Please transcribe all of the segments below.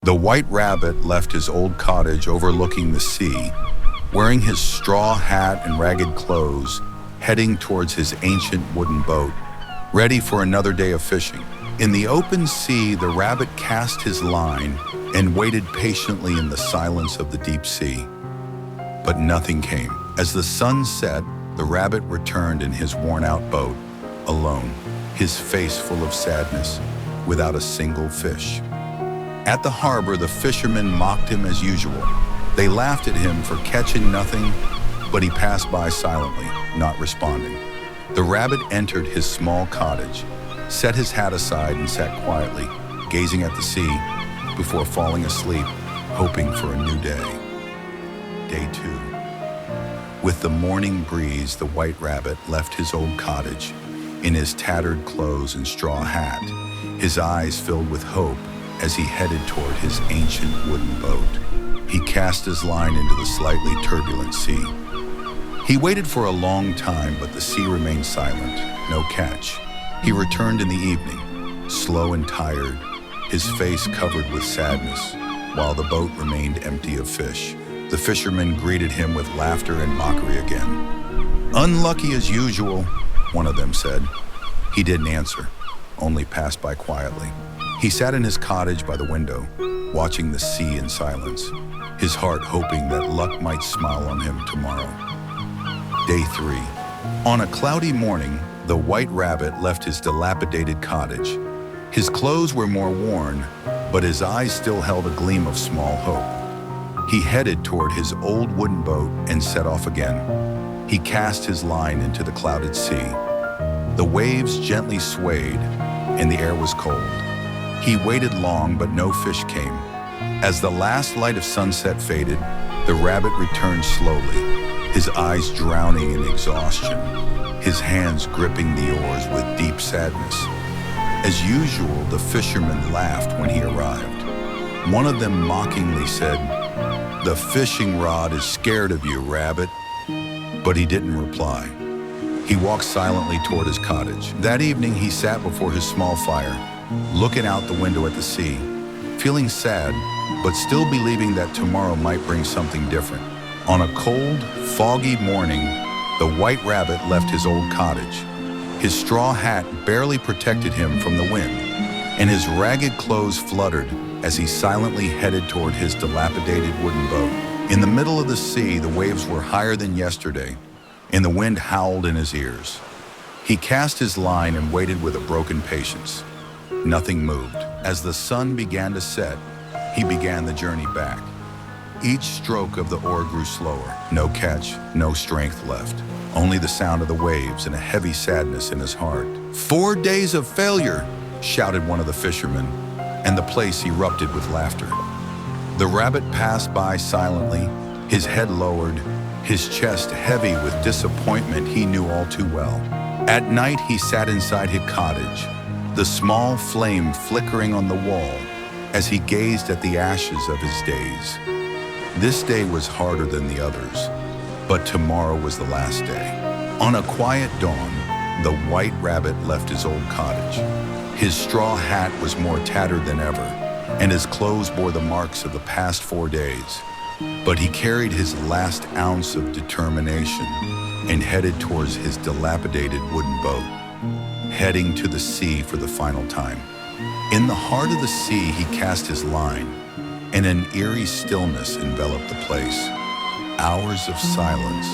The white rabbit left his old cottage overlooking the sea, wearing his straw hat and ragged clothes, heading towards his ancient wooden boat, ready for another day of fishing. In the open sea, the rabbit cast his line and waited patiently in the silence of the deep sea. But nothing came. As the sun set, the rabbit returned in his worn-out boat, alone, his face full of sadness, without a single fish. At the harbor, the fishermen mocked him as usual. They laughed at him for catching nothing, but he passed by silently, not responding. The rabbit entered his small cottage, set his hat aside and sat quietly, gazing at the sea, before falling asleep, hoping for a new day. Day 2. With the morning breeze, the white rabbit left his old cottage, in his tattered clothes and straw hat, his eyes filled with hope as he headed toward his ancient wooden boat. He cast his line into the slightly turbulent sea. He waited for a long time, but the sea remained silent, no catch. He returned in the evening, slow and tired, his face covered with sadness, while the boat remained empty of fish. The fishermen greeted him with laughter and mockery again. "Unlucky as usual," one of them said. He didn't answer, only passed by quietly. He sat in his cottage by the window, watching the sea in silence, his heart hoping that luck might smile on him tomorrow. Day 3. On a cloudy morning, the white rabbit left his dilapidated cottage. His clothes were more worn, but his eyes still held a gleam of small hope. He headed toward his old wooden boat and set off again. He cast his line into the clouded sea. The waves gently swayed, and the air was cold. He waited long, but no fish came. As the last light of sunset faded, the rabbit returned slowly, his eyes drowning in exhaustion, his hands gripping the oars with deep sadness. As usual, the fishermen laughed when he arrived. One of them mockingly said, "The fishing rod is scared of you, rabbit." But he didn't reply. He walked silently toward his cottage. That evening, he sat before his small fire, looking out the window at the sea, feeling sad, but still believing that tomorrow might bring something different. On a cold, foggy morning, the white rabbit left his old cottage. His straw hat barely protected him from the wind, and his ragged clothes fluttered as he silently headed toward his dilapidated wooden boat. In the middle of the sea, the waves were higher than yesterday, and the wind howled in his ears. He cast his line and waited with a broken patience. Nothing moved. As the sun began to set, he began the journey back. Each stroke of the oar grew slower. No catch, no strength left. Only the sound of the waves and a heavy sadness in his heart. "4 days of failure," shouted one of the fishermen, and the place erupted with laughter. The rabbit passed by silently, his head lowered, his chest heavy with disappointment he knew all too well. At night, he sat inside his cottage, the small flame flickering on the wall as he gazed at the ashes of his days. This day was harder than the others, but tomorrow was the last day. On a quiet dawn, the white rabbit left his old cottage. His straw hat was more tattered than ever, and his clothes bore the marks of the past 4 days. But he carried his last ounce of determination and headed towards his dilapidated wooden boat, heading to the sea for the final time. In the heart of the sea, he cast his line, and an eerie stillness enveloped the place. Hours of silence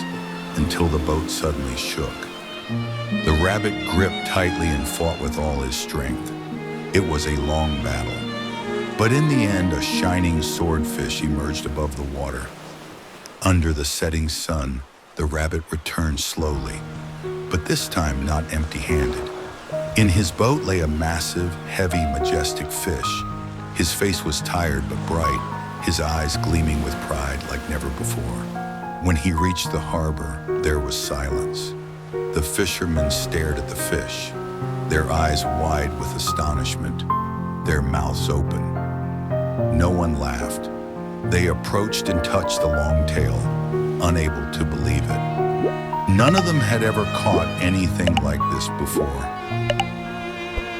until the boat suddenly shook. The rabbit gripped tightly and fought with all his strength. It was a long battle, but in the end, a shining swordfish emerged above the water. Under the setting sun, the rabbit returned slowly, but this time not empty-handed. In his boat lay a massive, heavy, majestic fish. His face was tired but bright, his eyes gleaming with pride like never before. When he reached the harbor, there was silence. The fishermen stared at the fish, their eyes wide with astonishment, their mouths open. No one laughed. They approached and touched the long tail, unable to believe it. None of them had ever caught anything like this before.